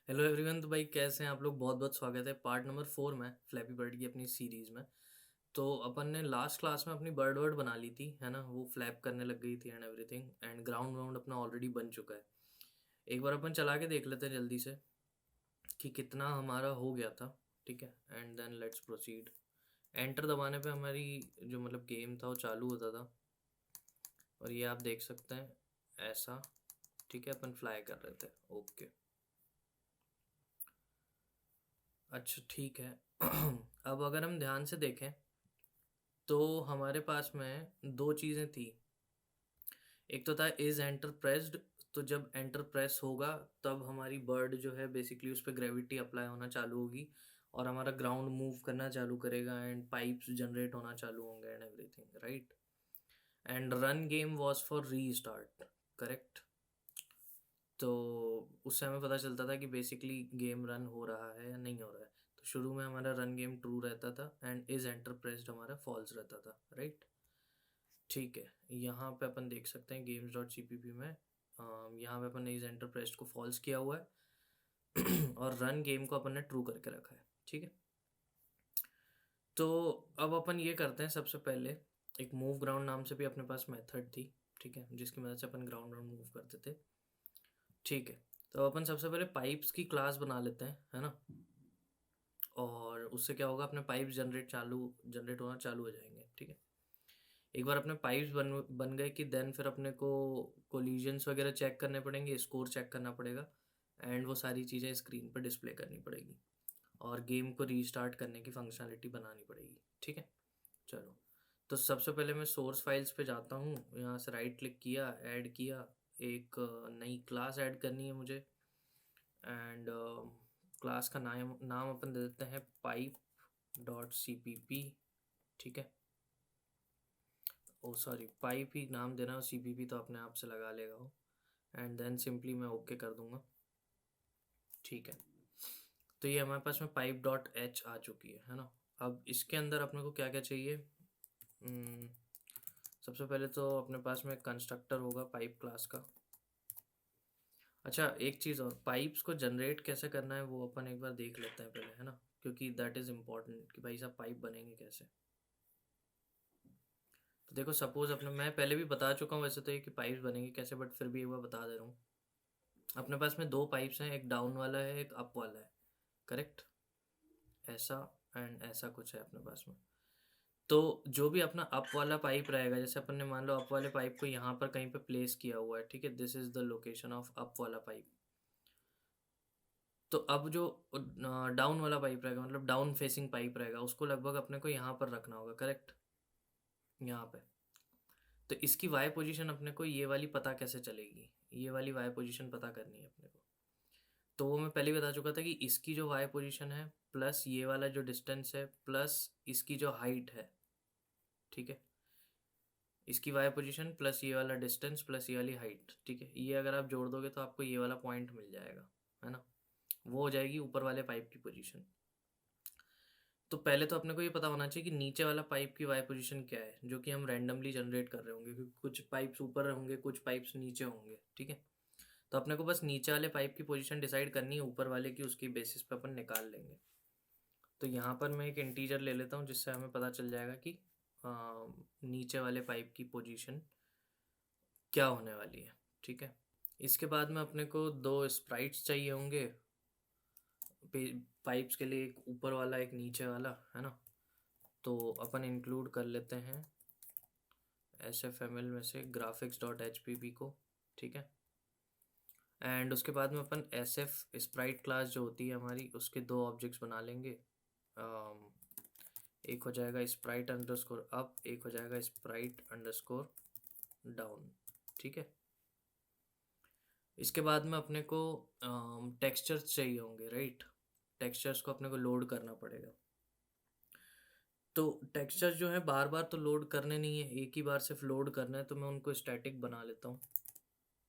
Hello everyone. तो भाई कैसे हैं आप लोग? बहुत बहुत स्वागत है पार्ट नंबर 4 में फ्लैपी बर्ड की अपनी सीरीज़ में। तो अपन ने लास्ट क्लास में अपनी बर्ड वर्ड बना ली थी, है ना? वो फ्लैप करने लग गई थी and everything, and ground wound अपना ऑलरेडी बन चुका है। एक बार अपन चला के देख लेते हैं जल्दी से कि कितना हमारा हो गया था। ठीक है, and then let's proceed. Enter दबाने पे हमारी जो मतलब गेम था वो चालू होता था, और ये आप देख सकते हैं ऐसा। ठीक है, अपन फ्लाई कर रहे थे। ओके, अच्छा ठीक है। अब अगर हम ध्यान से देखें तो हमारे पास में दो चीज़ें थी। एक तो था इज एंटर प्रेस्ड। तो जब एंटर प्रेस होगा तब हमारी बर्ड जो है बेसिकली उस पर ग्रेविटी अप्लाई होना चालू होगी, और हमारा ग्राउंड मूव करना चालू करेगा एंड पाइप्स जनरेट होना चालू होंगे and everything, right? And run game was for री स्टार्ट, करेक्ट? तो उससे हमें पता चलता था कि बेसिकली गेम रन हो रहा है या नहीं हो रहा है। तो शुरू में हमारा रन गेम ट्रू रहता था एंड इज एंटर प्रेस्ड हमारा फॉल्स रहता था, राइट? ठीक है, यहाँ पे अपन देख सकते हैं गेम्स डॉट सीपीपी में यहाँ पे अपन ने इस एंटरप्रेस्ट को फॉल्स किया हुआ है और रन गेम को अपन ने ट्रू करके रखा है। ठीक है, तो अब अपन ये करते हैं। सबसे पहले एक मूव ग्राउंड नाम से भी अपने पास मेथड थी, ठीक है, जिसकी मदद से अपन ग्राउंड राउंड मूव करते थे। ठीक है, तो अपन सबसे पहले पाइप्स की क्लास बना लेते हैं, है ना? और उससे क्या होगा, अपने पाइप्स जनरेट होना चालू हो जाएंगे। ठीक है, एक बार अपने पाइप्स बन बन गए कि देन फिर अपने को कोलिजन्स वगैरह चेक करने पड़ेंगे, स्कोर चेक करना पड़ेगा, एंड वो सारी चीज़ें स्क्रीन पर डिस्प्ले करनी पड़ेगी, और गेम को रीस्टार्ट करने की फंक्शनलिटी बनानी पड़ेगी। ठीक है, चलो। तो सबसे पहले मैं सोर्स फाइल्स पे जाता हूँ, यहाँ से राइट क्लिक किया, ऐड किया, एक नई क्लास ऐड करनी है मुझे, एंड क्लास का नाम नाम अपन दे देते हैं pipe dot C P P. ठीक है, ओ सॉरी, पाइप ही नाम देना, सी पी पी तो अपने आप से लगा लेगा वो, एंड देन सिंपली मैं ओके कर दूंगा। ठीक है, तो ये हमारे पास में पाइप डॉट एच आ चुकी है ना? अब इसके अंदर अपने को क्या क्या चाहिए? हम्म, सबसे पहले तो अपने पास में कंस्ट्रक्टर होगा पाइप क्लास का। अच्छा, एक चीज़ और, पाइप्स को जनरेट कैसे करना है वो अपन एक बार देख लेते हैं पहले, है ना? क्योंकि दैट इज़ इम्पॉर्टेंट कि भाई साहब पाइप बनेंगे कैसे। तो देखो, सपोज अपने, मैं पहले भी बता चुका हूँ वैसे तो ये कि पाइप्स बनेंगे कैसे, बट फिर भी एक बार बता दे रहा हूँ। अपने पास में दो पाइप्स हैं, एक डाउन वाला है, एक अप वाला है, करेक्ट? ऐसा एंड ऐसा कुछ है अपने पास में। तो जो भी अपना अप वाला पाइप रहेगा, जैसे अपन ने मान लो अप वाले पाइप को यहाँ पर कहीं पे प्लेस किया हुआ है, ठीक है, this is the location of up वाला पाइप। तो अब जो डाउन वाला पाइप रहेगा, मतलब डाउन फेसिंग पाइप रहेगा, उसको लगभग अपने को यहाँ पर रखना होगा, करेक्ट? यहाँ पे। तो इसकी वाई पोजीशन अपने को ये वाली पता कैसे चलेगी? ये वाली वाई पोजीशन पता करनी है अपने को। तो वो मैं पहले ही बता चुका था कि इसकी जो वाई पोजीशन है प्लस ये वाला जो डिस्टेंस है प्लस इसकी जो हाइट है, ठीक है, इसकी वाई पोजीशन प्लस ये वाला डिस्टेंस प्लस ये वाली हाइट, ठीक है, ये अगर आप जोड़ दोगे तो आपको ये वाला पॉइंट मिल जाएगा, है ना? वो हो जाएगी ऊपर वाले पाइप की पोजीशन। तो पहले तो अपने को ये पता होना चाहिए कि नीचे वाला पाइप की वाई पोजीशन क्या है, जो कि हम रैंडमली जनरेट कर रहे होंगे, क्योंकि कुछ पाइप्स ऊपर होंगे, कुछ पाइप्स नीचे होंगे, ठीक है? तो अपने को बस नीचे वाले पाइप की पोजीशन डिसाइड करनी है, ऊपर वाले की उसकी बेसिस पे अपन निकाल लेंगे। तो यहाँ पर मैं एक इंटीजर ले लेता हूँ जिससे हमें पता चल जाएगा कि नीचे वाले पाइप की पोजीशन क्या होने वाली है। ठीक है, इसके बाद में अपने को दो स्प्राइट्स चाहिए होंगे पाइप्स के लिए, एक ऊपर वाला एक नीचे वाला, है ना? तो अपन इंक्लूड कर लेते हैं एस एफ एम एल में से graphics dot H P P को। ठीक है, एंड उसके बाद में अपन एस एफ स्प्राइट क्लास जो होती है हमारी, उसके दो ऑब्जेक्ट्स बना लेंगे। एक हो जाएगा स्प्राइट अंडरस्कोर अप, एक हो जाएगा स्प्राइट अंडरस्कोर डाउन। ठीक है, इसके बाद में अपने को टेक्सचर्स चाहिए होंगे, राइट? टेक्सचर्स को अपने को लोड करना पड़ेगा। तो टेक्सचर्स जो है बार बार तो लोड करने नहीं है, एक ही बार सिर्फ लोड करना है, तो मैं उनको स्टैटिक बना लेता हूँ।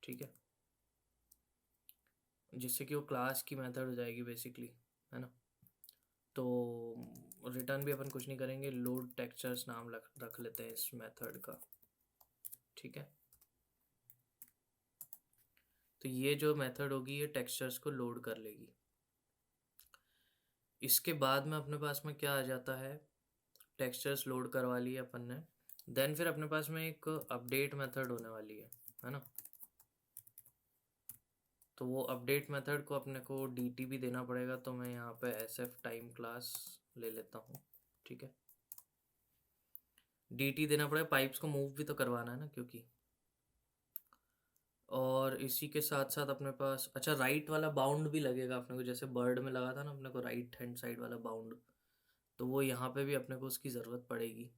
ठीक है, जिससे कि वो क्लास की मेथड हो जाएगी बेसिकली, है ना? तो रिटर्न भी अपन कुछ नहीं करेंगे, लोड टेक्सचर्स नाम रख लेते हैं इस मेथड का। ठीक है, तो ये जो मेथड होगी ये टेक्सचर्स को लोड कर लेगी। इसके बाद में अपने पास में क्या आ जाता है, टेक्सचर्स लोड करवा लिए अपन ने। देन फिर अपने पास में एक अपडेट मेथड होने वाली है ना। तो वो अपडेट मेथड को अपने को dt भी देना पड़ेगा, तो मैं यहाँ पे sf टाइम क्लास ले लेता हूँ, ठीक है। dt देना पड़ेगा, पाइप्स को मूव भी तो करवाना है ना, क्योंकि और इसी के साथ साथ अपने पास अच्छा राइट वाला बाउंड भी लगेगा अपने को, जैसे बर्ड में लगा था ना अपने को राइट हैंड साइड वाला बाउंड, तो वो यहाँ पे भी अपने को उसकी ज़रूरत पड़ेगी।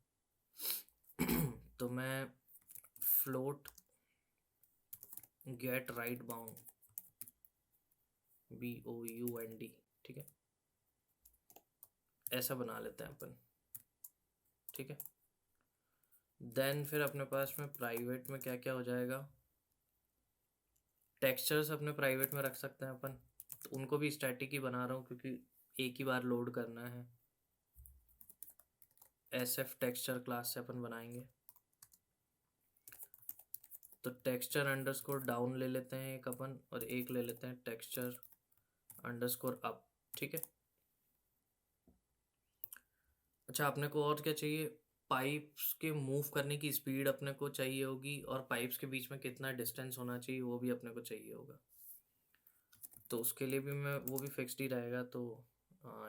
तो मैं float get right bound BOUND, ठीक है, ऐसा बना लेते हैं अपन, ठीक है। देन फिर अपने पास में प्राइवेट में क्या क्या हो जाएगा, टेक्सचर्स अपने प्राइवेट में रख सकते हैं अपन, तो उनको भी स्टैटिक ही बना रहा हूँ क्योंकि एक ही बार लोड करना है। SF टेक्सचर क्लास से अपन बनाएंगे, तो टेक्सचर अंडरस्कोर डाउन ले लेते हैं एक अपन, और एक ले लेते हैं टेक्सचर अंडरस्कोर अप, ठीक है। अच्छा अपने को और क्या चाहिए, पाइप्स के मूव करने की स्पीड अपने को चाहिए होगी, और पाइप्स के बीच में कितना डिस्टेंस होना चाहिए वो भी अपने को चाहिए होगा। तो उसके लिए भी मैं वो भी फिक्स्ड ही रहेगा, तो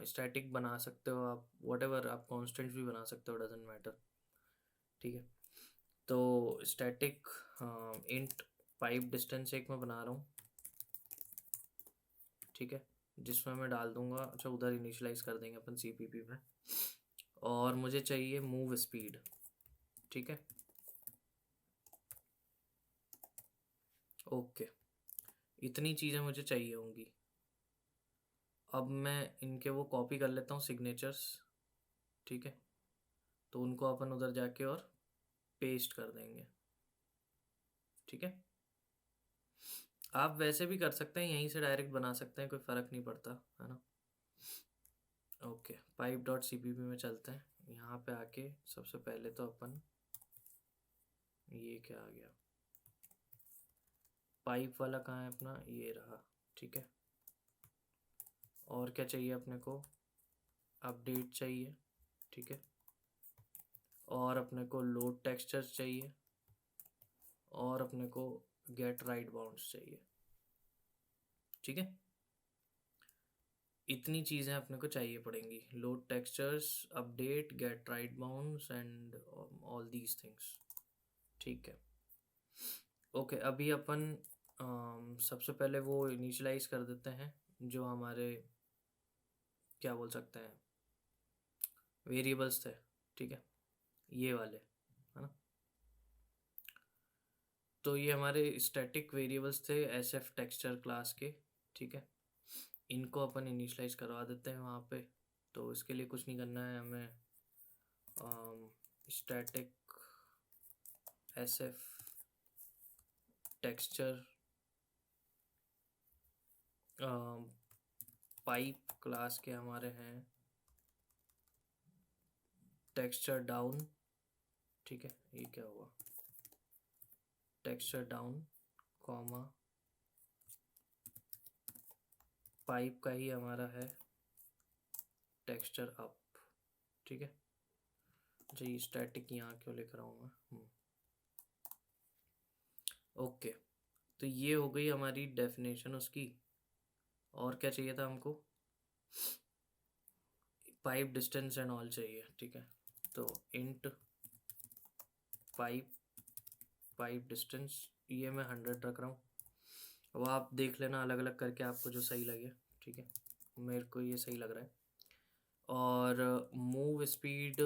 स्टैटिक बना सकते हो आप, वट आप कॉन्स्टेंट भी बना सकते हो, डजेंट मैटर, ठीक है। तो स्टैटिक इंट पाइप डिस्टेंस एक मैं बना रहा हूँ, ठीक है, जिसमें मैं डाल दूंगा, अच्छा उधर इनिशियलाइज कर देंगे अपन CPP में, और मुझे चाहिए मूव स्पीड, ठीक है, ओके। इतनी चीज़ें मुझे चाहिए होंगी। अब मैं इनके वो कॉपी कर लेता हूँ सिग्नेचर्स, ठीक है, तो उनको अपन उधर जाके और पेस्ट कर देंगे, ठीक है। आप वैसे भी कर सकते हैं, यहीं से डायरेक्ट बना सकते हैं, कोई फ़र्क नहीं पड़ता, है ना। ओके pipe.cpp में चलते हैं, यहाँ पे आके सबसे पहले तो अपन ये क्या आ गया, पाइप वाला कहाँ है अपना, ये रहा, ठीक है। और क्या चाहिए अपने को, अपडेट चाहिए, ठीक है, और अपने को लोड टेक्सचर्स चाहिए, और अपने को गेट राइट बाउंड्स चाहिए, ठीक है। इतनी चीज़ें अपने को चाहिए पड़ेंगी, load textures, update, get right bounds and all these things, ठीक है। ओके अभी अपन सबसे पहले वो इनिशियलाइज कर देते हैं, जो हमारे क्या बोल सकते हैं वेरिएबल्स थे, ठीक है, ये वाले, है ना। तो ये हमारे स्टैटिक वेरिएबल्स थे SF टेक्सचर क्लास के, ठीक है। इनको अपन इनिशियलाइज करवा देते हैं वहाँ पे। तो इसके लिए कुछ नहीं करना है हमें, static SF texture pipe class के हमारे हैं टेक्सचर डाउन, ठीक है, ये क्या हुआ, टेक्सचर डाउन कॉमा पाइप का ही हमारा है टेक्सचर अप, ठीक है। अच्छा ये स्टैटिक यहाँ क्यों लिख रहा हूँ मैं, ओके। तो ये हो गई हमारी डेफिनेशन उसकी, और क्या चाहिए था हमको, पाइप डिस्टेंस एंड ऑल चाहिए, ठीक है। तो इंट पाइप डिस्टेंस ये मैं 100 रख रहा हूँ, अब आप देख लेना अलग अलग करके आपको जो सही लगे, ठीक है, मेरे को ये सही लग रहा है। और मूव स्पीड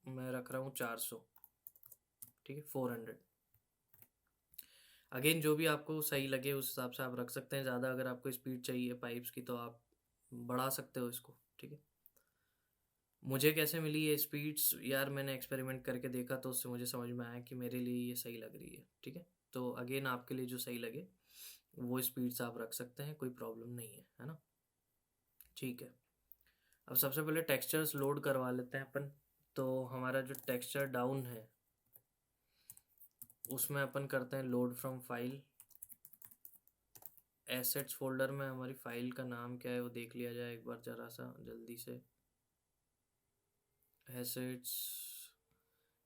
मैं रख रहा हूँ 400, ठीक है, 400। अगेन जो भी आपको सही लगे उस हिसाब से आप रख सकते हैं, ज़्यादा अगर आपको स्पीड चाहिए पाइप्स की तो आप बढ़ा सकते हो इसको, ठीक है। मुझे कैसे मिली ये स्पीड्स यार, मैंने एक्सपेरिमेंट करके देखा तो उससे मुझे समझ में आया कि मेरे लिए ये सही लग रही है, ठीक है। तो अगेन आपके लिए जो सही लगे वो स्पीड्स आप रख सकते हैं, कोई प्रॉब्लम नहीं है ना, ठीक है। अब सबसे पहले टेक्सचर्स लोड करवा लेते हैं अपन। तो हमारा जो टेक्सचर डाउन है उसमें अपन करते हैं load from file assets folder में हमारी फाइल का नाम क्या है वो देख लिया जाए एक बार ज़रा सा जल्दी से। एसेट्स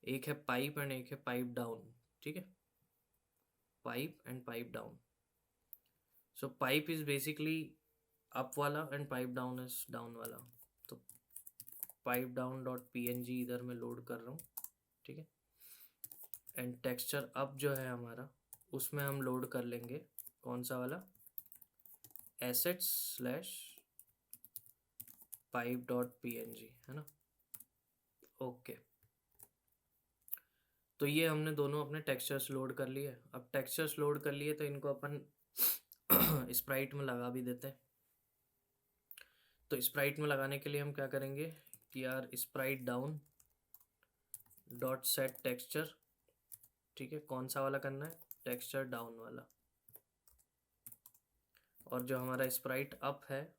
एक है पाइप एंड एक है पाइप डाउन, ठीक है, pipe and pipe down. So pipe is basically up वाला and pipe down is down वाला। तो पाइप डाउन डॉट png इधर मैं लोड कर रहा हूँ, ठीक है। एंड टेक्सचर अप जो है हमारा उसमें हम लोड कर लेंगे कौन सा वाला, assets slash pipe dot png, है ना। ओके, तो ये हमने दोनों अपने टेक्सचर्स लोड कर लिए। अब टेक्सचर्स लोड कर लिए तो इनको अपन स्प्राइट में लगा भी देते हैं। तो स्प्राइट में लगाने के लिए हम क्या करेंगे कि यार Sprite down dot set texture, ठीक है, कौन सा वाला करना है, टेक्सचर डाउन वाला। और जो हमारा स्प्राइट अप है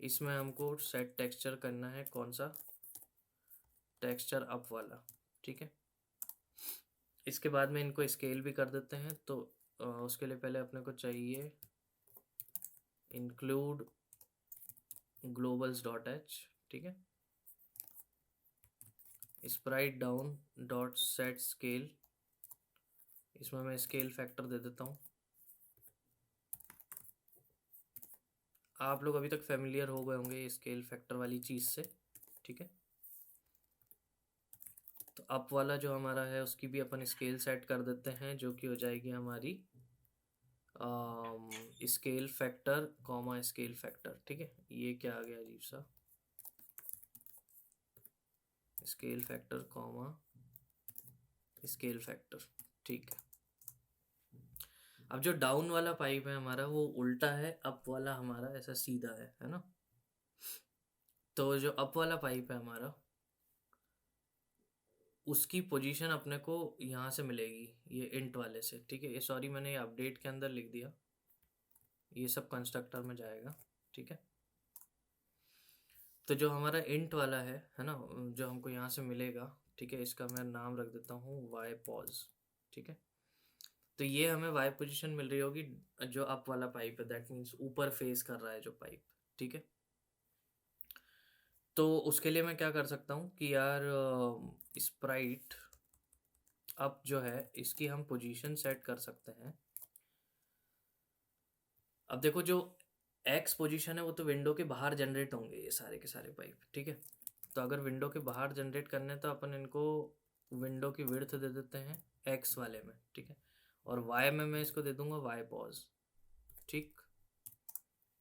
इसमें हमको सेट टेक्सचर करना है कौन सा, टेक्सचर अप वाला, ठीक है। इसके बाद में इनको स्केल भी कर देते हैं। तो उसके लिए पहले अपने को चाहिए इंक्लूड ग्लोबल्स डॉट एच, ठीक है, Sprite down dot set scale, इसमें मैं स्केल फैक्टर दे देता हूँ। आप लोग अभी तक फेमिलियर हो गए होंगे स्केल फैक्टर वाली चीज़ से, ठीक है। तो अप वाला जो हमारा है उसकी भी अपन स्केल सेट कर देते हैं, जो कि हो जाएगी हमारी scale factor comma scale factor, ठीक है। ये क्या आ गया अजीब सा, scale factor comma scale factor, ठीक है। अब जो डाउन वाला पाइप है हमारा वो उल्टा है, अप वाला हमारा ऐसा सीधा है ना। तो जो अप वाला पाइप है हमारा उसकी पोजीशन अपने को यहाँ से मिलेगी, ये इंट वाले से, ठीक है। ये सॉरी मैंने ये अपडेट के अंदर लिख दिया, ये सब कंस्ट्रक्टर में जाएगा, ठीक है। तो जो हमारा इंट वाला है ना, जो हमको यहाँ से मिलेगा, ठीक है, इसका मैं नाम रख देता हूँ वाई पॉज, ठीक है। तो ये हमें वाई पोजीशन मिल रही होगी जो अप वाला पाइप है, दैट मीन्स ऊपर फेस कर रहा है जो पाइप, ठीक है। तो उसके लिए मैं क्या कर सकता हूँ कि यार स्प्राइट अप जो है इसकी हम पोजीशन सेट कर सकते हैं। अब देखो जो एक्स पोजीशन है वो तो विंडो के बाहर जनरेट होंगे ये सारे के सारे पाइप, ठीक है। तो अगर विंडो के बाहर जनरेट करने तो अपन इनको विंडो की विड्थ दे देते हैं एक्स वाले में, ठीक है। और वाई में मैं इसको दे दूंगा वाई पॉज, ठीक,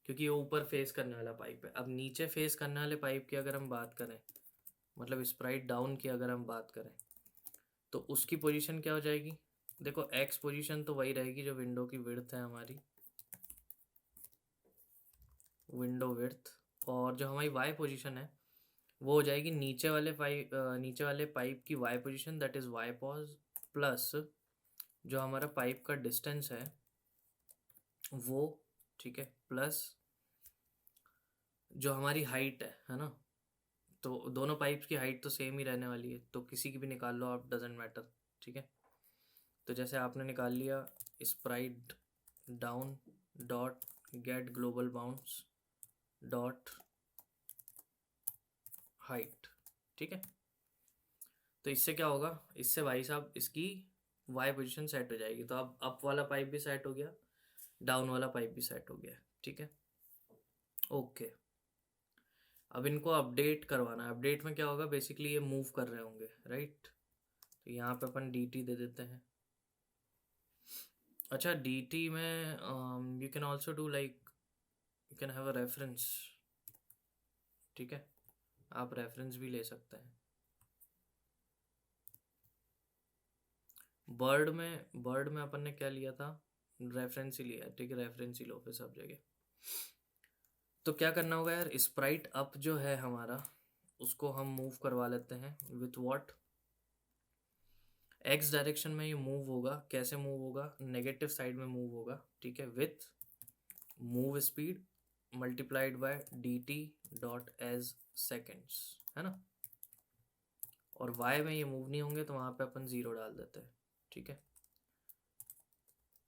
क्योंकि ये ऊपर फेस करने वाला पाइप है। अब नीचे फेस करने वाले पाइप की अगर हम बात करें, मतलब स्प्राइट डाउन की अगर हम बात करें, तो उसकी पोजीशन क्या हो जाएगी, देखो एक्स पोजीशन तो वही रहेगी जो विंडो की विड्थ है हमारी, विंडो विड्थ। और जो हमारी वाई पोजीशन है वो हो जाएगी नीचे वाले पाइप की Y position, that is Y pos, plus जो हमारा पाइप का डिस्टेंस है वो, ठीक है, प्लस जो हमारी हाइट है ना। तो दोनों पाइप्स की हाइट तो सेम ही रहने वाली है, तो किसी की भी निकाल लो आप, डजेंट मैटर, ठीक है। तो जैसे आपने निकाल लिया Sprite down dot get global bounds dot height, ठीक है। तो इससे क्या होगा, इससे भाई साहब इसकी वाई पोजीशन सेट हो जाएगी। तो अब अप वाला पाइप भी सेट हो गया, डाउन वाला पाइप भी सेट हो गया, ठीक है। ओके, अब इनको अपडेट करवाना है। अपडेट में क्या होगा, बेसिकली ये मूव कर रहे होंगे, राइट। तो यहाँ पे अपन dt दे देते हैं। अच्छा, dt में you can also do like you can have a reference, ठीक है, आप रेफरेंस भी ले सकते हैं। बर्ड में अपन ने क्या लिया था, रेफरेंस ही लिया, ठीक है, रेफरेंस ही लो पे सब जगह। तो क्या करना होगा यार, स्प्राइट अप जो है हमारा उसको हम मूव करवा लेते हैं विथ व्हाट, एक्स डायरेक्शन में ये मूव होगा। कैसे मूव होगा, नेगेटिव साइड में मूव होगा, ठीक है, with move speed multiplied by D T dot as seconds, है ना। और वाई में ये मूव नहीं होंगे तो वहाँ पे अपन ज़ीरो डाल देते हैं, ठीक है।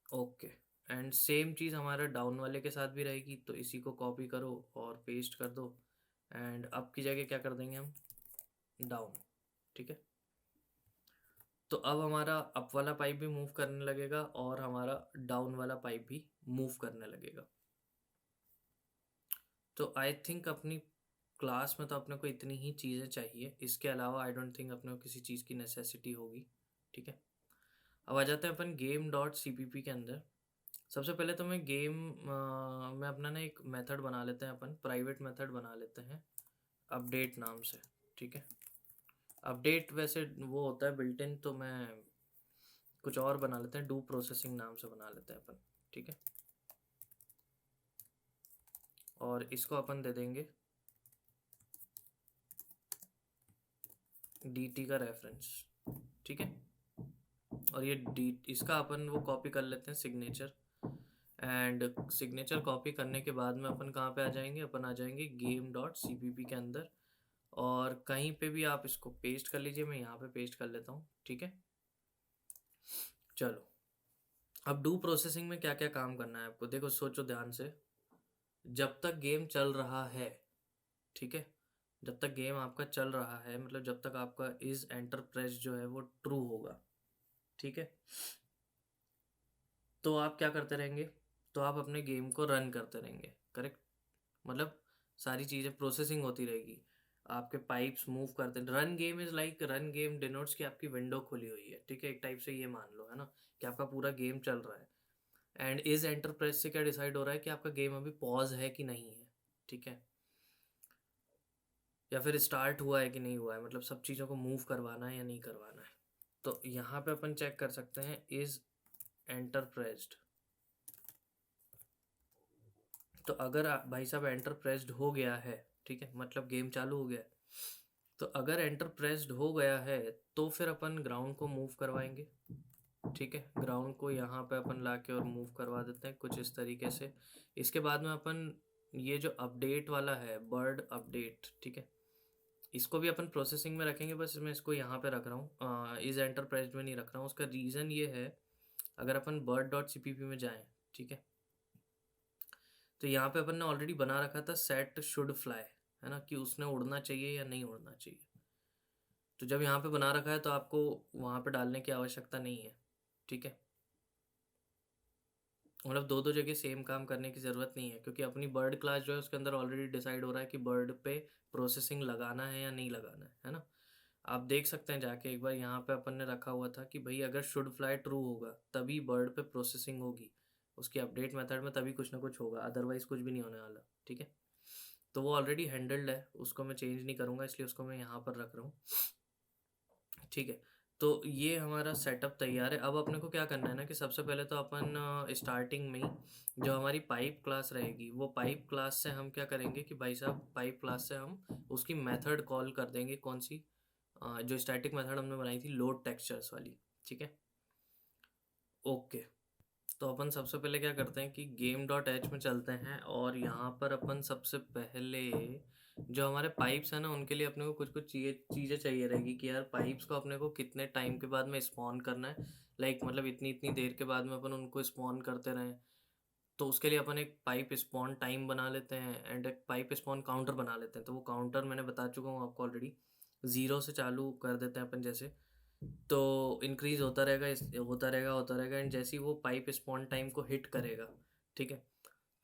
ओके, एंड सेम चीज़ हमारा डाउन वाले के साथ भी रहेगी, तो इसी को कॉपी करो और पेस्ट कर दो एंड अप की जगह क्या कर देंगे हम, डाउन। ठीक है, तो अब हमारा अप वाला पाइप भी मूव करने लगेगा और हमारा डाउन वाला पाइप भी मूव करने लगेगा। तो आई थिंक अपनी क्लास में तो अपने को इतनी ही चीज़ें चाहिए, इसके अलावा आई डोंट थिंक अपने को किसी चीज़ की नेसेसिटी होगी। ठीक है, अब आ जाते हैं अपन game dot C P P के अंदर। सबसे पहले तो मैं गेम में अपना ना एक मेथड बना लेते हैं, अपन प्राइवेट मेथड बना लेते हैं अपडेट नाम से। ठीक है, अपडेट वैसे वो होता है बिल्ट इन, तो मैं कुछ और बना लेते हैं, डू प्रोसेसिंग नाम से बना लेते हैं अपन। ठीक है, और इसको अपन दे देंगे डी टी का रेफरेंस। ठीक है, और ये डी इसका अपन वो कॉपी कर लेते हैं सिग्नेचर, एंड सिग्नेचर कॉपी करने के बाद में अपन कहाँ पे आ जाएंगे, अपन आ जाएंगे game dot C P P के अंदर, और कहीं पे भी आप इसको पेस्ट कर लीजिए, मैं यहाँ पे पेस्ट कर लेता हूँ। ठीक है, चलो अब डू प्रोसेसिंग में क्या क्या काम करना है आपको, देखो सोचो ध्यान से। जब तक गेम चल रहा है, ठीक है, जब तक गेम आपका चल रहा है, मतलब जब तक आपका इज एंटर प्रेस जो है वो ट्रू होगा, ठीक है, तो आप क्या करते रहेंगे, तो आप अपने गेम को रन करते रहेंगे। करेक्ट, मतलब सारी चीज़ें प्रोसेसिंग होती रहेगी, आपके पाइप्स मूव करते, run game is like, run game denotes कि आपकी विंडो खुली हुई है। ठीक है, एक टाइप से ये मान लो, है ना, कि आपका पूरा गेम चल रहा है। एंड इज एंटरप्राइज से क्या डिसाइड हो रहा है कि आपका गेम अभी पॉज है कि नहीं है। ठीक है, या फिर स्टार्ट हुआ है कि नहीं हुआ है, मतलब सब चीज़ों को मूव करवाना है या नहीं करवाना है। तो यहाँ पे अपन चेक कर सकते हैं इज एंटरप्रेस्ड। तो अगर भाई साहब एंटर प्रेस्ड हो गया है, ठीक है, मतलब गेम चालू हो गया है, तो अगर एंटर प्रेस्ड हो गया है तो फिर अपन ग्राउंड को मूव करवाएंगे। ठीक है, ग्राउंड को यहाँ पे अपन लाके और मूव करवा देते हैं कुछ इस तरीके से। इसके बाद में अपन ये जो अपडेट वाला है, बर्ड अपडेट, ठीक है, इसको भी अपन प्रोसेसिंग में रखेंगे, बस मैं इसको यहाँ पे रख रहा हूँ, इस एंटरप्राइज में नहीं रख रहा हूँ। उसका रीज़न ये है, अगर अपन bird dot C P P में जाएँ, ठीक है, तो यहाँ पे अपन ने ऑलरेडी बना रखा था सेट शुड फ्लाई, है ना, कि उसने उड़ना चाहिए या नहीं उड़ना चाहिए। तो जब यहाँ पे बना रखा है तो आपको वहाँ पे डालने की आवश्यकता नहीं है। ठीक है, मतलब दो दो जगह सेम काम करने की ज़रूरत नहीं है, क्योंकि अपनी बर्ड क्लास जो है उसके अंदर ऑलरेडी डिसाइड हो रहा है कि बर्ड पे प्रोसेसिंग लगाना है या नहीं लगाना है ना। आप देख सकते हैं जाके एक बार, यहाँ पे अपन ने रखा हुआ था कि भाई अगर शुड फ्लाई ट्रू होगा तभी बर्ड पे प्रोसेसिंग होगी, उसकी अपडेट मेथड में तभी कुछ ना कुछ होगा, अदरवाइज कुछ भी नहीं होने वाला। ठीक है, तो वो ऑलरेडी हैंडल्ड है, उसको मैं चेंज नहीं करूँगा, इसलिए उसको मैं यहाँ पर रख रहा हूँ। ठीक है, तो ये हमारा सेटअप तैयार है। अब अपने को क्या करना है ना, कि सबसे पहले तो अपन स्टार्टिंग में ही जो हमारी पाइप क्लास रहेगी, वो पाइप क्लास से हम क्या करेंगे कि भाई साहब पाइप क्लास से हम उसकी मेथड कॉल कर देंगे, कौन सी, जो स्टैटिक मेथड हमने बनाई थी लोड टेक्सचर्स वाली। ठीक है, ओके, तो अपन सबसे पहले क्या करते हैं कि गेम डॉट एच में चलते हैं, और यहाँ पर अपन सबसे पहले जो हमारे पाइप्स हैं ना, उनके लिए अपने को कुछ कुछ चीज़ें चाहिए रहेगी, कि यार पाइप्स को अपने को कितने टाइम के बाद में स्पॉन करना है, लाइक मतलब इतनी इतनी देर के बाद में अपन उनको स्पॉन करते रहें। तो उसके लिए अपन एक पाइप स्पॉन टाइम बना लेते हैं एंड एक पाइप स्पॉन काउंटर बना लेते हैं। तो वो काउंटर मैंने बता चुका हूँ आपको ऑलरेडी, ज़ीरो से चालू कर देते हैं अपन जैसे, तो इंक्रीज होता रहेगा, होता रहेगा एंड जैसे ही वो पाइप स्पॉन टाइम को हिट करेगा, ठीक है,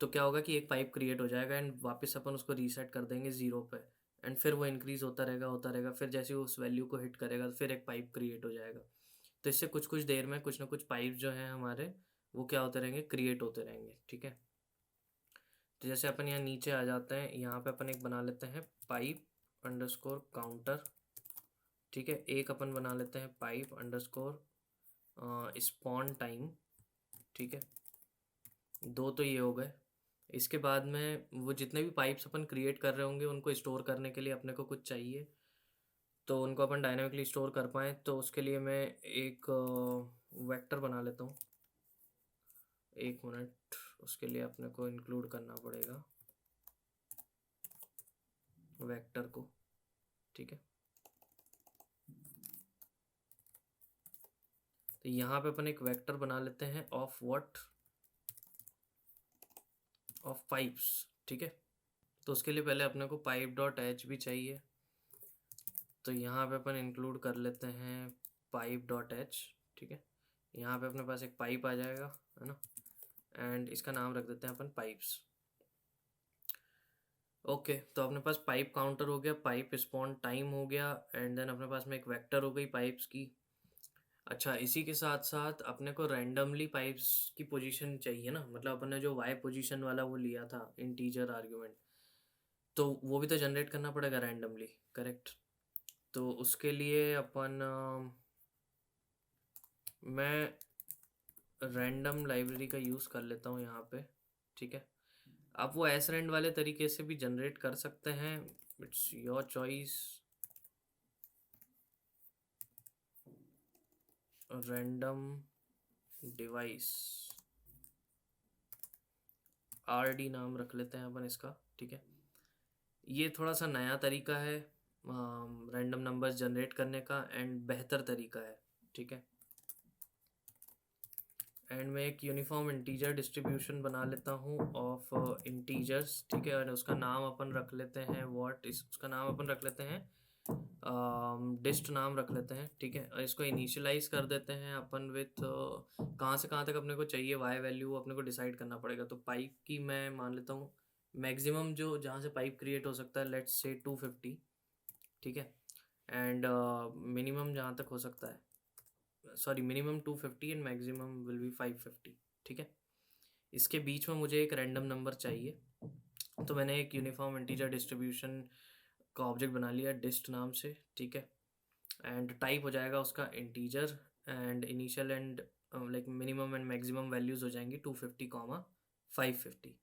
तो क्या होगा कि एक पाइप क्रिएट हो जाएगा एंड वापस अपन उसको रीसेट कर देंगे ज़ीरो पे, एंड फिर वो इंक्रीज होता रहेगा, फिर जैसे ही उस वैल्यू को हिट करेगा तो फिर एक पाइप क्रिएट हो जाएगा। तो इससे कुछ कुछ देर में कुछ ना कुछ पाइप जो हैं हमारे, वो क्या होते रहेंगे, क्रिएट होते रहेंगे। ठीक है, तो जैसे अपन यहाँ नीचे आ जाते हैं, यहाँ पे अपन एक बना लेते हैं पाइप अंडरस्कोर काउंटर। ठीक है, एक अपन बना लेते हैं पाइप अंडरस्कोर स्पॉन टाइम। ठीक है, दो तो ये हो गए। इसके बाद में वो जितने भी पाइप्स अपन क्रिएट कर रहे होंगे उनको स्टोर करने के लिए अपने को कुछ चाहिए, तो उनको अपन डायनामिकली स्टोर कर पाएँ, तो उसके लिए मैं एक वेक्टर बना लेता हूँ। एक मिनट, उसके लिए अपने को इंक्लूड करना पड़ेगा वेक्टर को। ठीक है, तो यहाँ पे अपन एक वेक्टर बना लेते हैं ऑफ व्हाट, ऑफ पाइप्स, ठीक है। तो उसके लिए पहले अपने को पाइप डॉट एच भी चाहिए, तो यहाँ पे अपन इंक्लूड कर लेते हैं पाइप डॉट एच, ठीक है। यहाँ पे अपने पास एक पाइप आ जाएगा, है ना, एंड इसका नाम रख देते हैं अपन पाइप्स। ओके, तो अपने पास पाइप काउंटर हो गया, पाइप स्पॉन टाइम हो गया, एंड देन अपने पास में एक वेक्टर हो गई पाइप्स की। अच्छा, इसी के साथ साथ अपने को रैंडमली पाइप्स की पोजीशन चाहिए ना, मतलब अपन ने जो वाई पोजीशन वाला वो लिया था इंटीजर आर्ग्यूमेंट, तो वो भी तो जनरेट करना पड़ेगा रैंडमली, करेक्ट। तो उसके लिए अपन मैं रैंडम लाइब्रेरी का यूज़ कर लेता हूँ यहाँ पे, ठीक है। आप वो एस रैंड वाले तरीके से भी जनरेट कर सकते हैं, it's your choice. Random device RD नाम रख लेते हैं अपन इसका, ठीक है। ये थोड़ा सा नया तरीका है रैंडम नंबर्स जनरेट करने का, एंड बेहतर तरीका है, ठीक है। एंड मैं एक यूनिफॉर्म इंटीजर डिस्ट्रीब्यूशन बना लेता हूँ ऑफ इंटीजर्स, ठीक है। और उसका नाम अपन रख लेते हैं उसका नाम अपन रख लेते हैं डिस्ट नाम रख लेते हैं, ठीक है। और इसको इनिशियलाइज कर देते हैं अपन विथ कहाँ से कहाँ तक अपने को चाहिए वाई वैल्यू अपने को डिसाइड करना पड़ेगा। तो पाइप की मैं मान लेता हूँ मैक्सिमम जो जहाँ से पाइप क्रिएट हो सकता है, लेट्स से 250, ठीक है। एंड मिनिमम जहाँ तक हो सकता है, sorry minimum 250 and maximum will be 550, ठीक है। इसके बीच में मुझे एक रैंडम नंबर चाहिए, तो मैंने एक यूनिफॉर्म इंटीजर डिस्ट्रीब्यूशन का ऑब्जेक्ट बना लिया डिस्ट नाम से, ठीक है। एंड टाइप हो जाएगा उसका integer, and initial and like minimum and maximum values हो जाएंगी 250 कॉमा 550।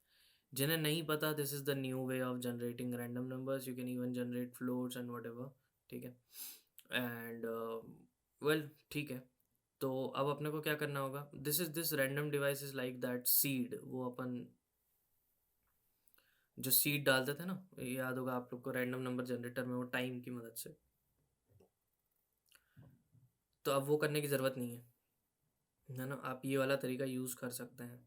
जिन्हें नहीं पता, this is the new way of generating random numbers, you can even generate floats and what ever, ठीक है। एंड वेल, ठीक है। तो अब अपने को क्या करना होगा, this random device is like that seed, वो अपन जो सीड डालते थे ना, याद होगा आप लोग को, रैंडम नंबर जनरेटर में वो टाइम की मदद से। तो अब वो करने की ज़रूरत नहीं है ना, आप ये वाला तरीका यूज़ कर सकते हैं।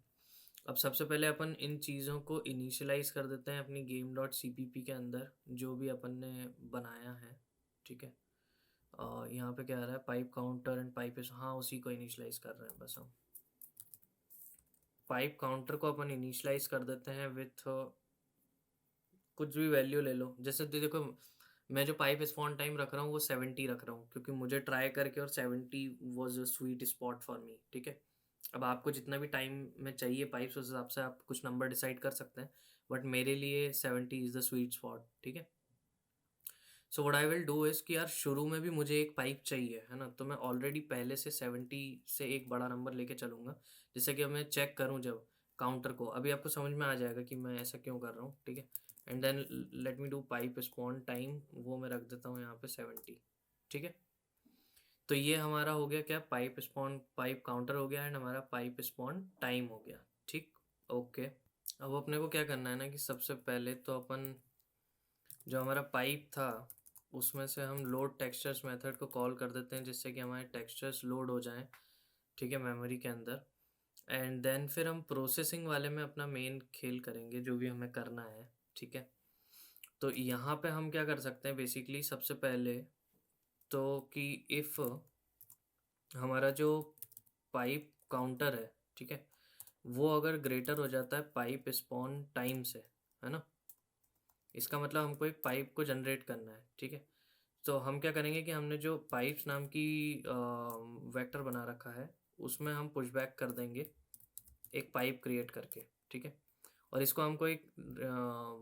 अब सबसे पहले अपन इन चीज़ों को इनिशियलाइज कर देते हैं अपनी गेम डॉट CPP के अंदर, जो भी अपन ने बनाया है, ठीक है। यहाँ पे क्या आ रहा है, पाइप काउंटर एंड पाइप, हाँ उसी को इनिशियलाइज कर रहे हैं बस हम। पाइप काउंटर को अपन इनिशियलाइज कर देते हैं विथ कुछ भी वैल्यू ले लो, जैसे देखो मैं जो पाइप स्पॉन टाइम रख रहा हूँ वो 70 रख रहा हूँ, क्योंकि मुझे ट्राई करके, और 70 was a sweet spot for me, ठीक है। अब आपको जितना भी टाइम में चाहिए पाइप्स, उस हिसाब से आप कुछ नंबर डिसाइड कर सकते हैं, बट मेरे लिए 70 इज़ द स्वीट स्पॉट, ठीक है। So what I will do is कि यार शुरू में भी मुझे एक पाइप चाहिए, है ना, तो मैं ऑलरेडी पहले से 70 से एक बड़ा नंबर लेके चलूँगा, जिससे कि अब मैं चेक करूँ जब काउंटर को, अभी आपको समझ में आ जाएगा कि मैं ऐसा क्यों कर रहा हूँ, ठीक है। And then let me do pipe spawn time, वो मैं रख देता हूँ यहाँ पे 70, ठीक है। तो ये हमारा हो गया क्या, पाइप स्पॉन पाइप काउंटर हो गया, एंड हमारा पाइप स्पॉन टाइम हो गया, ठीक। ओके, अब अपने को क्या करना है ना, कि सबसे पहले तो अपन जो हमारा पाइप था उसमें से हम लोड टेक्सचर्स मेथड को कॉल कर देते हैं, जिससे कि हमारे टेक्सचर्स लोड हो जाएं, ठीक है, मेमोरी के अंदर। एंड देन फिर हम प्रोसेसिंग वाले में अपना मेन खेल करेंगे, जो भी हमें करना है, ठीक है। तो यहाँ पे हम क्या कर सकते हैं बेसिकली, सबसे पहले तो कि इफ़ हमारा जो पाइप काउंटर है, ठीक है, वो अगर ग्रेटर हो जाता है पाइप स्पॉन टाइम से, है ना, इसका मतलब हमको एक पाइप को जनरेट करना है, ठीक है। तो हम क्या करेंगे कि हमने जो पाइप्स नाम की वेक्टर बना रखा है, उसमें हम पुशबैक कर देंगे एक पाइप क्रिएट करके, ठीक है। और इसको हमको एक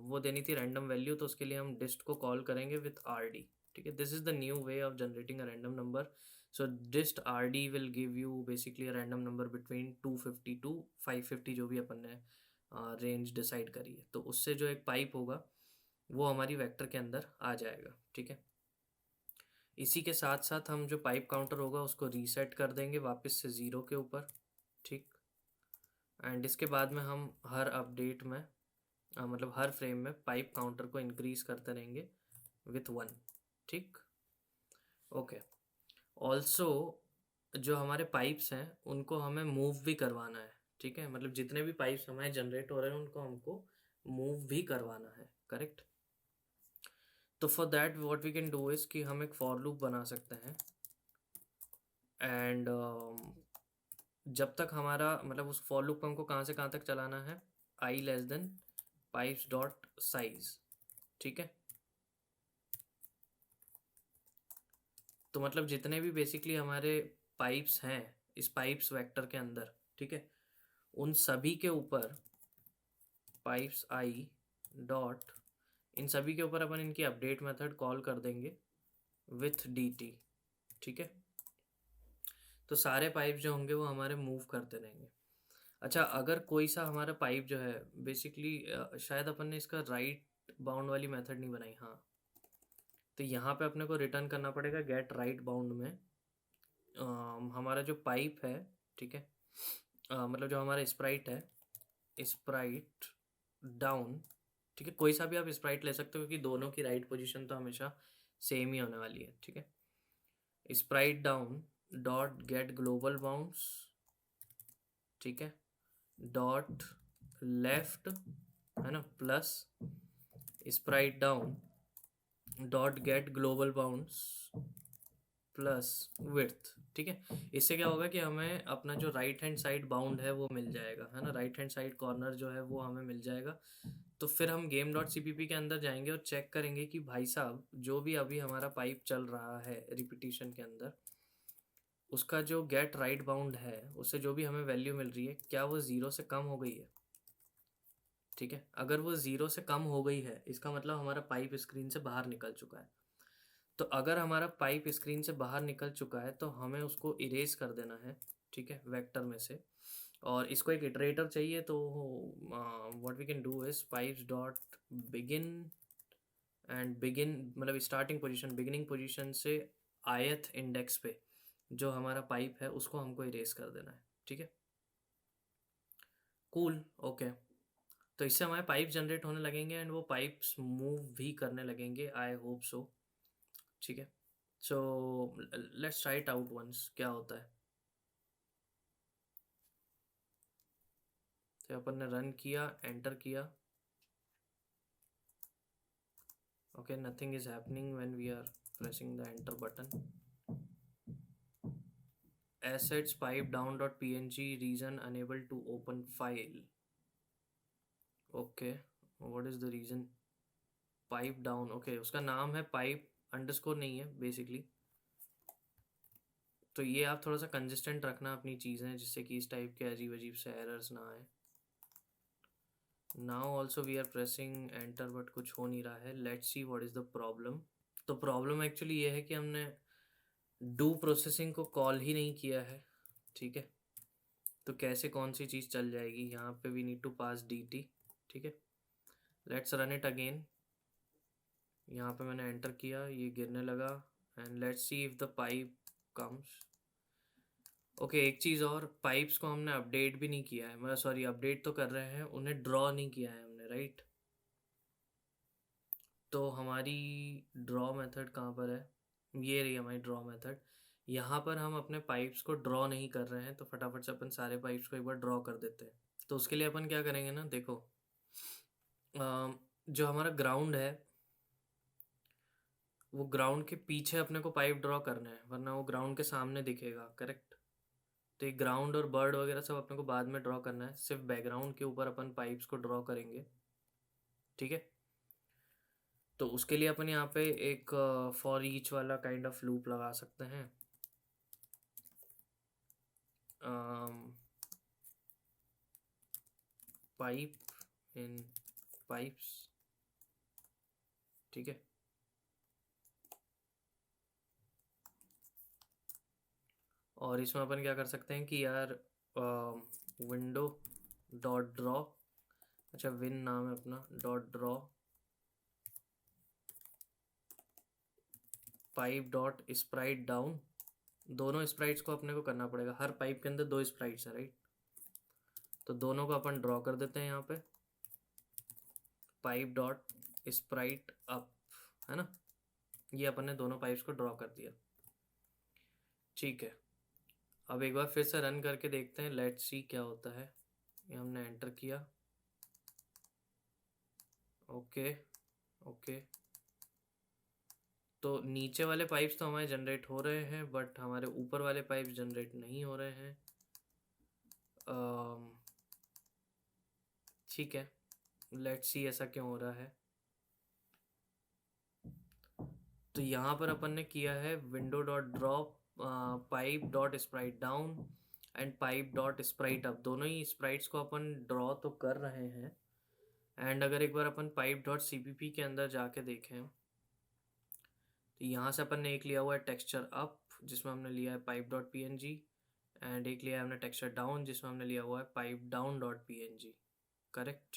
वो देनी थी रैंडम वैल्यू, तो उसके लिए हम डिस्ट को कॉल करेंगे विथ RD, ठीक है। This is the new way of generating a random number. So dist RD will give you basically a random number between 250 to 550, जो भी अपन ने रेंज डिसाइड करी है, तो उससे जो एक पाइप होगा वो हमारी वेक्टर के अंदर आ जाएगा, ठीक है। इसी के साथ साथ हम जो पाइप काउंटर होगा उसको रीसेट कर देंगे वापस से 0 के ऊपर, ठीक। एंड इसके बाद में हम हर अपडेट में मतलब हर फ्रेम में पाइप काउंटर को इंक्रीज करते रहेंगे विथ 1, ठीक। ओके, ऑल्सो जो हमारे पाइप्स हैं उनको हमें मूव भी करवाना है, ठीक है, मतलब जितने भी पाइप्स हमारे जनरेट हो रहे हैं उनको हमको मूव भी करवाना है, करेक्ट। तो for that what we can do is कि हम एक फॉर लूप बना सकते हैं एंड जब तक हमारा मतलब उस फॉर लूप को हमको कहाँ से कहाँ तक चलाना है, i less than pipes dot size, ठीक है। तो मतलब जितने भी बेसिकली हमारे पाइप्स हैं इस पाइप्स वेक्टर के अंदर, ठीक है, उन सभी के ऊपर पाइप्स आई डॉट, इन सभी के ऊपर अपन इनकी अपडेट मेथड कॉल कर देंगे विथ डी टी, ठीक है। तो सारे पाइप जो होंगे वो हमारे मूव करते रहेंगे। अच्छा, अगर कोई सा हमारा पाइप जो है बेसिकली शायद अपन ने इसका राइट बाउंड वाली मेथड नहीं बनाई, हाँ, तो यहाँ पे अपने को रिटर्न करना पड़ेगा गेट राइट बाउंड में हमारा जो पाइप है, ठीक है, मतलब जो हमारा स्प्राइट है, स्प्राइट डाउन, ठीक है, कोई सा भी आप स्प्राइट ले सकते हो क्योंकि दोनों की राइट पोजीशन तो हमेशा सेम ही होने वाली है, ठीक है। Sprite down dot get global bounds, ठीक है, डॉट लेफ्ट, है ना, plus Sprite down dot get global bounds plus width, ठीक है। इससे क्या होगा कि हमें अपना जो राइट हैंड साइड बाउंड है वो मिल जाएगा, है ना, राइट हैंड साइड कॉर्नर जो है वो हमें मिल जाएगा। तो फिर हम गेम डॉट सीपीपी के अंदर जाएंगे और चेक करेंगे कि भाई साहब जो भी अभी हमारा पाइप चल रहा है रिपीटिशन के अंदर, उसका जो गेट राइट बाउंड है उससे जो भी हमें वैल्यू मिल रही है क्या वो ज़ीरो से कम हो गई है, ठीक है। अगर वो ज़ीरो से कम हो गई है इसका मतलब हमारा पाइप स्क्रीन से बाहर निकल चुका है। तो अगर हमारा पाइप स्क्रीन से बाहर निकल चुका है तो हमें उसको इरेज कर देना है, ठीक है, वेक्टर में से। और इसको एक इटरेटर चाहिए, तो what we can do is pipes dot begin and begin मतलब स्टार्टिंग पोजीशन, बिगिनिंग पोजीशन से आयत इंडेक्स पे जो हमारा पाइप है उसको हमको इरेज कर देना है, ठीक है। Cool, okay. तो इससे हमारे पाइप जनरेट होने लगेंगे एंड वो पाइप्स मूव भी करने लगेंगे, आई होप सो, ठीक है। So let's try it out once क्या होता है। तो अपन ने रन किया, एंटर किया, okay, nothing is happening when we are pressing the enter button. assets pipe down dot png reason unable to open file, okay, what is the reason pipe down, okay, उसका नाम है pipe underscore नहीं है basically. तो ये आप थोड़ा सा कंसिस्टेंट रखना अपनी चीज़ें जिससे कि इस टाइप के अजीब अजीब से एरर्स ना आए। Now also we are pressing enter but कुछ हो नहीं रहा है, let's see what is the problem. तो प्रॉब्लम एक्चुअली ये है कि हमने डू प्रोसेसिंग को कॉल ही नहीं किया है, ठीक है। तो कैसे कौन सी चीज़ चल जाएगी, यहाँ पे we need to pass D T, ठीक है। लेट्स रन इट अगेन, यहाँ पे मैंने एंटर किया, ये गिरने लगा and let's see if the pipe comes. Okay, एक चीज़ और, पाइप्स को हमने अपडेट भी नहीं किया है, मतलब सॉरी अपडेट तो कर रहे हैं, उन्हें ड्रॉ नहीं किया है हमने, राइट। तो हमारी ड्रॉ मेथड कहाँ पर है, ये रही हमारी ड्रॉ मेथड। यहाँ पर हम अपने पाइप्स को ड्रॉ नहीं कर रहे हैं तो फटाफट से अपन सारे पाइप्स को एक बार ड्रॉ कर देते हैं। तो उसके लिए अपन क्या करेंगे ना, देखो जो हमारा ग्राउंड है वो ग्राउंड के पीछे अपने को पाइप ड्रॉ करना है वरना वो ग्राउंड के सामने दिखेगा, करेक्ट। तो ये ग्राउंड और बर्ड वगैरह सब अपने को बाद में ड्रॉ करना है, सिर्फ बैकग्राउंड के ऊपर अपन पाइप्स को ड्रॉ करेंगे, ठीक है। तो उसके लिए अपन यहाँ पे एक फॉर ईच वाला काइंड ऑफ लूप लगा सकते हैं। पाइप इन पाइप्स, ठीक है। और इसमें अपन क्या कर सकते हैं कि यार विंडो डॉट ड्रॉ, अच्छा विन नाम है अपना, dot draw pipe dot Sprite down, दोनों स्प्राइट्स को अपने को करना पड़ेगा, हर पाइप के अंदर दो स्प्राइट्स है, राइट। तो दोनों को अपन ड्रॉ कर देते हैं यहाँ पे, पाइप डॉट स्प्राइट अप, है ना, ये अपन ने दोनों पाइप्स को ड्रॉ कर दिया, ठीक है। अब एक बार फिर से रन करके देखते हैं, लेट्स सी क्या होता है। ये हमने एंटर किया। ओके ओके, तो नीचे वाले पाइप्स तो हमारे जनरेट हो रहे हैं, बट हमारे ऊपर वाले पाइप्स जनरेट नहीं हो रहे हैं। अम, ठीक है, लेट्स सी ऐसा क्यों हो रहा है। तो यहाँ पर अपन ने किया है window dot drop pipe dot Sprite down and pipe dot Sprite up, दोनों ही स्प्राइट्स को अपन ड्रॉ तो कर रहे हैं। एंड अगर एक बार अपन पाइप डॉट सीपीपी के अंदर जाके देखें, तो यहाँ से अपन ने एक लिया हुआ है टेक्सचर अप, जिसमें हमने लिया है पाइप डॉट पी, एंड एक लिया है हमने टेक्सचर डाउन, जिसमें हमने लिया हुआ है pipe down dot P. Correct.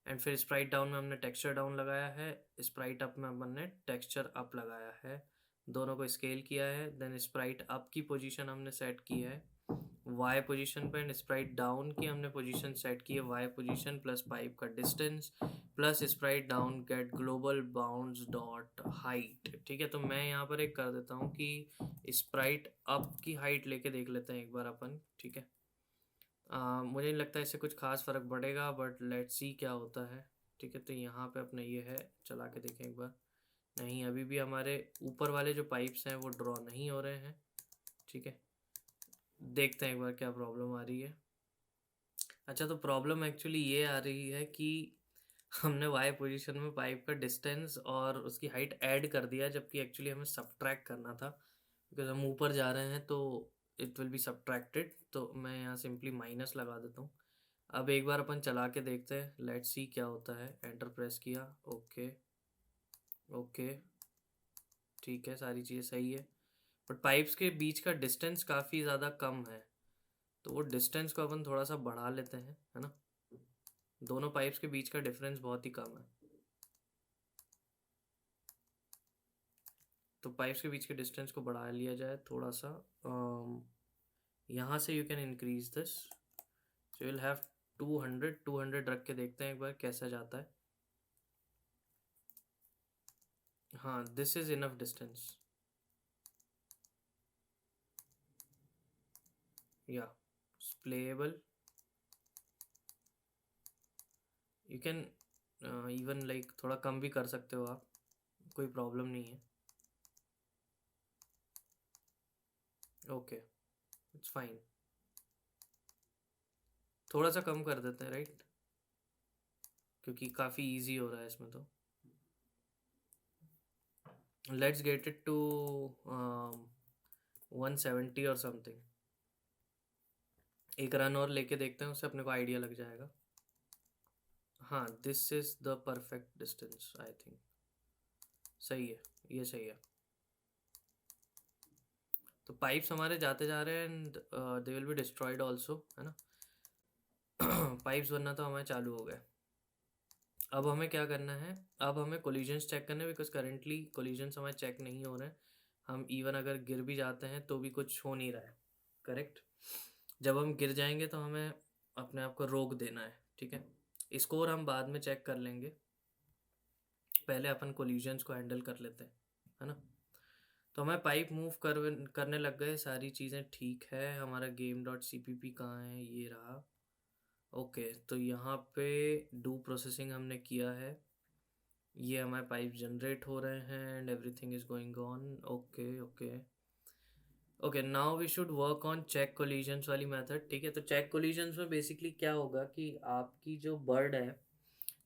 And फिर स्प्राइट डाउन में हमने टेक्सचर डाउन लगाया है, स्प्राइट अप में हमने टेक्सचर अप लगाया है, दोनों को स्केल किया है। देन स्प्राइट अप की पोजीशन हमने सेट की है वाई पोजीशन पे, एंड स्प्राइट डाउन की हमने पोजीशन सेट की है वाई पोजीशन प्लस पाइप का distance plus Sprite down get global bounds dot height. ठीक है, तो मैं यहाँ पर एक कर देता हूँ कि स्प्राइट अप की हाइट लेके देख लेते हैं एक बार अपन। ठीक है, मुझे नहीं लगता इससे कुछ खास फ़र्क पड़ेगा, बट लेट्स सी क्या होता है। ठीक है, तो यहाँ पे अपने ये है, चला के देखें एक बार। नहीं, अभी भी हमारे ऊपर वाले जो पाइप्स हैं वो ड्रॉ नहीं हो रहे हैं। ठीक है, देखते हैं एक बार क्या प्रॉब्लम आ रही है। अच्छा, तो प्रॉब्लम एक्चुअली ये आ रही है कि हमने वाई पोजीशन में पाइप का डिस्टेंस और उसकी हाइट ऐड कर दिया, जबकि एक्चुअली हमें सब्ट्रैक्ट करना था, बिकॉज हम ऊपर जा रहे हैं तो इट विल बी सब्ट्रैक्टेड। तो मैं यहाँ सिंपली माइनस लगा देता हूँ। अब एक बार अपन चला के देखते हैं, लेट्स सी क्या होता है। एंटर प्रेस किया, ओके ओके, ठीक है, सारी चीज़ें सही है, बट पाइप्स के बीच का डिस्टेंस काफ़ी ज़्यादा कम है, तो वो डिस्टेंस को अपन थोड़ा सा बढ़ा लेते हैं, है ना। दोनों पाइप्स के बीच का डिफरेंस बहुत ही कम है, तो पाइप्स के बीच के डिस्टेंस को बढ़ा लिया जाए थोड़ा सा। यहाँ से you can increase this, so you will have 200 रख के देखते हैं एक बार कैसा जाता है। हाँ, दिस इज इनफ डिस्टेंस, या playable. You can even like थोड़ा कम भी कर सकते हो आप, कोई प्रॉब्लम नहीं है। ओके, इट्स फाइन, थोड़ा सा कम कर देते हैं, राइट, क्योंकि काफ़ी इजी हो रहा है इसमें। तो लेट्स गेट इट टू 170 और समथिंग। एक रन और लेके देखते हैं, उससे अपने को आइडिया लग जाएगा। हाँ, this is the perfect distance I think, सही है, ये सही है। तो पाइप्स हमारे जाते जा रहे हैं and they will be destroyed also, है ना। पाइप्स बनना तो हमारे चालू हो गए। अब हमें क्या करना है, अब हमें कोलिजन्स चेक करने, बिकॉज करेंटली कोलिजन्स हमारे चेक नहीं हो रहे हैं। हम इवन अगर गिर भी जाते हैं तो भी कुछ हो नहीं रहा है। करेक्ट, जब हम गिर जाएंगे तो हमें अपने आप को रोक देना है। ठीक है, स्कोर हम बाद में चेक कर लेंगे, पहले अपन कोलिजन्स को हैंडल कर लेते हैं, है ना। तो हमें पाइप मूव करने लग गए, सारी चीज़ें ठीक है। हमारा game dot C P P कहाँ है, ये रहा। ओके, तो यहाँ पे डू प्रोसेसिंग हमने किया है, ये हमारे पाइप जनरेट हो रहे हैं and everything is going on. Okay okay okay, now we should work on check collisions वाली मेथड। ठीक है, तो चेक कोलिजन्स में बेसिकली क्या होगा कि आपकी जो बर्ड है,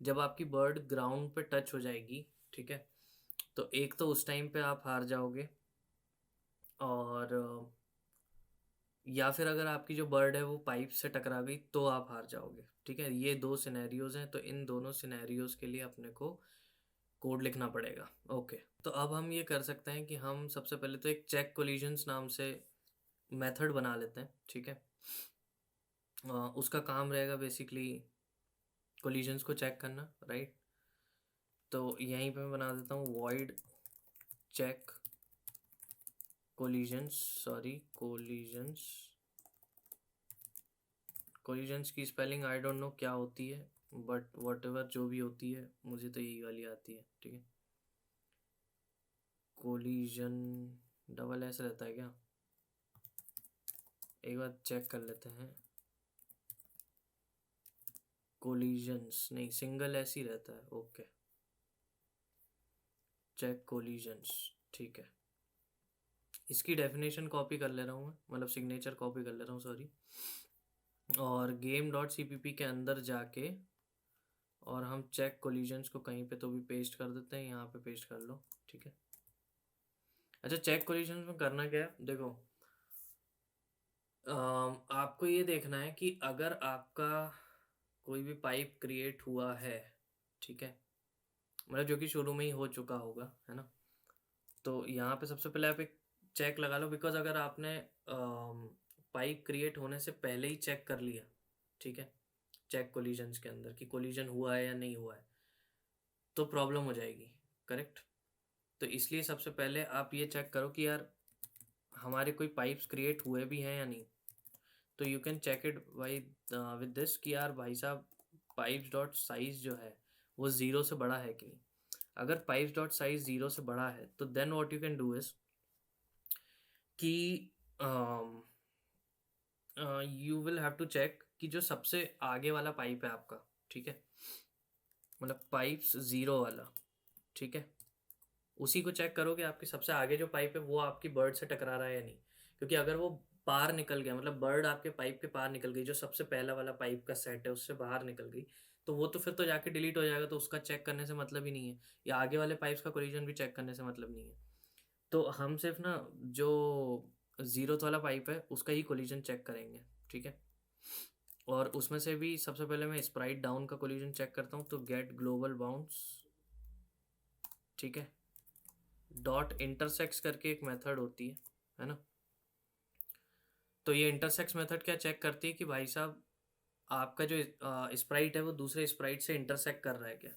जब आपकी बर्ड ग्राउंड पे टच हो जाएगी, ठीक है, तो एक तो उस टाइम पे आप हार जाओगे, और या फिर अगर आपकी जो बर्ड है वो पाइप से टकरा गई तो आप हार जाओगे। ठीक है, ये दो सिनेरियोज हैं, तो इन दोनों सिनेरियोज के लिए अपने को कोड लिखना पड़ेगा। ओके, तो अब हम ये कर सकते हैं कि हम सबसे पहले तो एक चेक कोलिजन्स नाम से मेथड बना लेते हैं। ठीक है, उसका काम रहेगा बेसिकली कोलिजन्स को चेक करना, राइट। तो यहीं पे मैं बना देता हूँ void check collisions, sorry collisions. Collisions की स्पेलिंग आई डोंट नो क्या होती है, बट वट एवर जो भी होती है, मुझे तो यही वाली आती है। ठीक है, कोलिजन डबल एस रहता है क्या, एक बार चेक कर लेते हैं। कोलिजन्स नहीं, सिंगल ऐसे ही रहता है। ओके, चेक कोलिजन्स, ठीक है। इसकी डेफिनेशन कॉपी कर ले रहा हूँ मैं, मतलब सिग्नेचर कॉपी कर ले रहा हूँ, सॉरी। और गेम डॉट CPP के अंदर जाके और हम चेक कोलिजन्स को कहीं पे तो भी पेस्ट कर देते हैं, यहाँ पे पेस्ट कर लो, ठीक है। अच्छा, चेक कोलिजन्स में करना क्या है, देखो आपको ये देखना है कि अगर आपका कोई भी पाइप क्रिएट हुआ है, ठीक है, मतलब जो कि शुरू में ही हो चुका होगा, है ना, तो यहाँ पे सबसे पहले आप एक चेक लगा लो, बिकॉज अगर आपने पाइप क्रिएट होने से पहले ही चेक कर लिया, ठीक है, चेक कोलिजन्स के अंदर कि कोलिजन हुआ है या नहीं हुआ है, तो प्रॉब्लम हो जाएगी, करेक्ट। तो इसलिए सबसे पहले आप ये चेक करो कि यार हमारे कोई पाइप्स क्रिएट हुए भी हैं या नहीं। तो you can check it by with this कि यार भाई साहब पाइप्स डॉट साइज जो है वो ज़ीरो से बड़ा है कि नहीं। अगर पाइप्स डॉट साइज ज़ीरो से बड़ा है तो then what you can do is कि you will have to check कि जो सबसे आगे वाला पाइप है आपका, ठीक है, मतलब पाइप्स ज़ीरो वाला, ठीक है, उसी को चेक करो कि आपके सबसे आगे जो पाइप है वो आपकी बर्ड से टकरा रहा है या नहीं। क्योंकि अगर वो पार निकल गया, मतलब बर्ड आपके पाइप के पार निकल गई, जो सबसे पहला वाला पाइप का सेट है उससे बाहर निकल गई, तो वो तो फिर तो जाके डिलीट हो जाएगा, तो उसका चेक करने से मतलब ही नहीं है, या आगे वाले पाइप्स का कोलिजन भी चेक करने से मतलब नहीं है। तो हम सिर्फ ना जो ज़ीरोथ वाला पाइप है उसका ही कोलिजन चेक करेंगे, ठीक है। और उसमें से भी सबसे पहले मैं स्प्राइट डाउन का कोलिजन चेक करता हूँ, तो गेट ग्लोबल बाउंस, ठीक है, डॉट इंटरसेक्स करके एक मेथड होती है ना। तो ये इंटरसेक्स मेथड क्या चेक करती है कि भाई साहब आपका जो स्प्राइट है वो दूसरे स्प्राइट से इंटरसेक्ट कर रहा है क्या।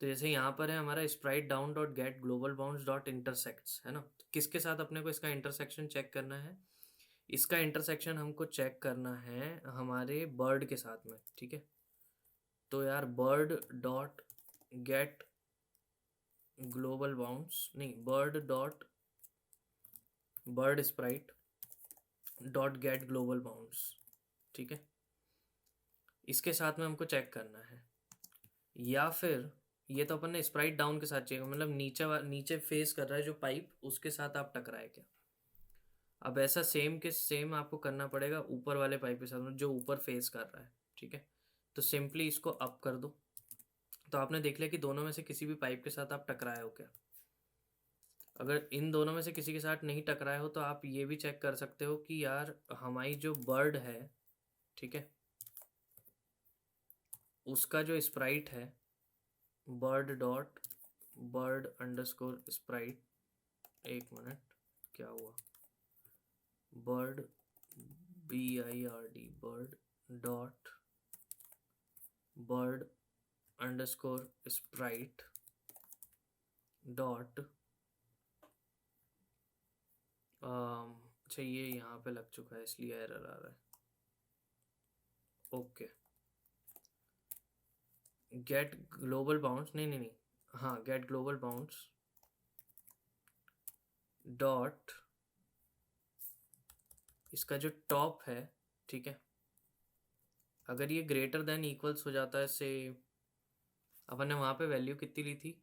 तो जैसे यहाँ पर है हमारा Sprite down dot get global bounds dot intersects, है ना, तो किसके साथ अपने को इसका इंटरसेक्शन चेक करना है, इसका इंटरसेक्शन हमको चेक करना है हमारे बर्ड के साथ में, ठीक है। तो यार bird dot get global bounds नहीं, bird dot bird sprite dot get global bounds, ठीक है, इसके साथ में हमको चेक करना है। या फिर ये तो अपन ने स्प्राइट डाउन के साथ चेक, मतलब नीचे फेस कर रहा है जो पाइप उसके साथ आप टकराए क्या। अब ऐसा सेम के सेम आपको करना पड़ेगा ऊपर वाले पाइप के साथ, मतलब जो ऊपर फेस कर रहा है, ठीक है। तो सिंपली इसको अप कर दो, तो आपने देख लिया कि दोनों में से किसी भी पाइप के साथ आप टकराए हो क्या। अगर इन दोनों में से किसी के साथ नहीं टकराए हो तो आप ये भी चेक कर सकते हो कि यार हमारी जो बर्ड है, ठीक है, उसका जो स्प्राइट है bird dot bird underscore Sprite, एक मिनट क्या हुआ, bird BIRD bird dot bird underscore Sprite dot अच्छा ये यहाँ पे लग चुका है इसलिए एरर आ रहा है। ओके, गेट ग्लोबल बाउंड्स नहीं, हाँ गेट ग्लोबल बाउंड्स डॉट इसका जो टॉप है, ठीक है, अगर ये ग्रेटर देन इक्वल्स हो जाता है से, अपन ने वहाँ पे वैल्यू कितनी ली थी,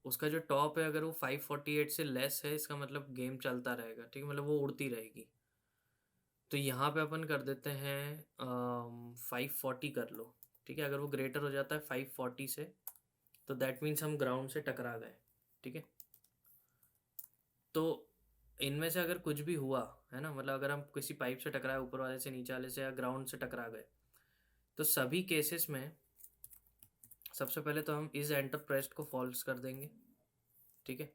उसका जो टॉप है अगर वो 548 से लेस है इसका मतलब गेम चलता रहेगा, ठीक है, मतलब वो उड़ती रहेगी। तो यहाँ पे अपन कर देते हैं 540 कर लो, ठीक है। अगर वो ग्रेटर हो जाता है 540 से तो दैट मीन्स हम ग्राउंड से टकरा गए, ठीक है। तो इनमें से अगर कुछ भी हुआ है ना, मतलब अगर हम किसी पाइप से टकराए ऊपर वाले से, नीचे वाले से, या ग्राउंड से टकरा गए, तो सभी केसेस में सबसे पहले तो हम इस एंटर प्रेस्ड को फॉल्स कर देंगे, ठीक है।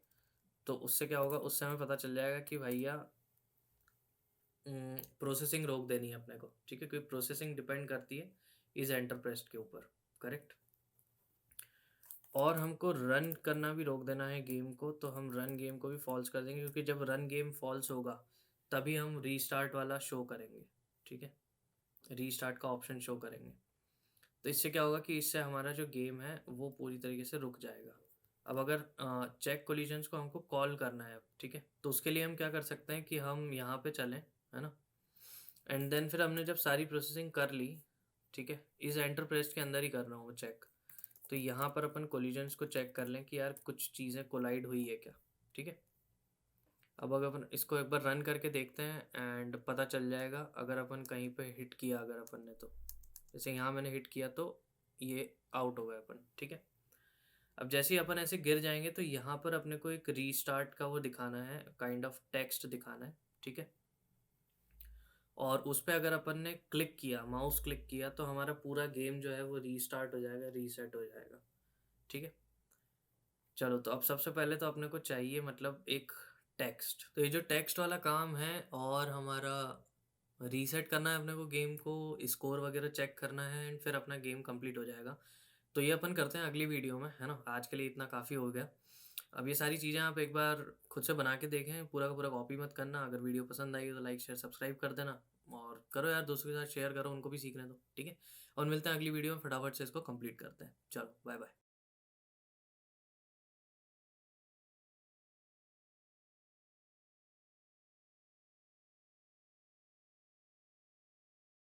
तो उससे क्या होगा, उससे हमें पता चल जाएगा कि भैया प्रोसेसिंग रोक देनी है अपने को, ठीक है, क्योंकि प्रोसेसिंग डिपेंड करती है इस एंटर प्रेस्ड के ऊपर, करेक्ट। और हमको रन करना भी रोक देना है गेम को, तो हम रन गेम को भी फॉल्स कर देंगे, क्योंकि जब रन गेम फॉल्स होगा तभी हम रीस्टार्ट वाला शो करेंगे, ठीक है, रीस्टार्ट का ऑप्शन शो करेंगे। तो इससे क्या होगा कि इससे हमारा जो गेम है वो पूरी तरीके से रुक जाएगा। अब अगर चेक कोलिजन्स को हमको कॉल करना है, ठीक है, तो उसके लिए हम क्या कर सकते हैं कि हम यहाँ पे चलें, है ना, एंड देन फिर हमने जब सारी प्रोसेसिंग कर ली ठीक है, इस एंटर प्रेस्ड के अंदर ही कर रहा हूँ चेक। तो यहाँ पर अपन कोलिजन्स को चेक कर लें कि यार कुछ चीज़ें कोलाइड हुई है क्या। ठीक है, अब अगर अपन इसको एक बार रन करके देखते हैं एंड पता चल जाएगा अगर अपन कहीं पे हिट किया, अगर अपन ने तो जैसे यहाँ मैंने हिट किया तो ये आउट हो गए अपन। ठीक है, अब जैसे ही अपन ऐसे गिर जाएंगे तो यहाँ पर अपने को एक रीस्टार्ट का वो दिखाना है, काइंड ऑफ टेक्स्ट दिखाना है। ठीक है, और उस पे अगर अपन ने क्लिक किया, माउस क्लिक किया, तो हमारा पूरा गेम जो है वो रीस्टार्ट हो जाएगा, रीसेट हो जाएगा। ठीक है, चलो तो अब सबसे पहले तो अपने को चाहिए मतलब एक टेक्स्ट। तो ये जो टेक्स्ट वाला काम है और हमारा रीसेट करना है अपने को गेम को, स्कोर वगैरह चेक करना है एंड फिर अपना गेम कंप्लीट हो जाएगा। तो ये अपन करते हैं अगली वीडियो में, है ना। आज के लिए इतना काफ़ी हो गया। अब ये सारी चीज़ें आप एक बार खुद से बना के देखें, पूरा का पूरा कॉपी मत करना। अगर वीडियो पसंद आई तो लाइक शेयर सब्सक्राइब कर देना, और करो यार दोस्तों के साथ शेयर करो, उनको भी सीखने दो। ठीक है, और मिलते हैं अगली वीडियो में, फटाफट से इसको कंप्लीट करते हैं। चलो बाय बाय।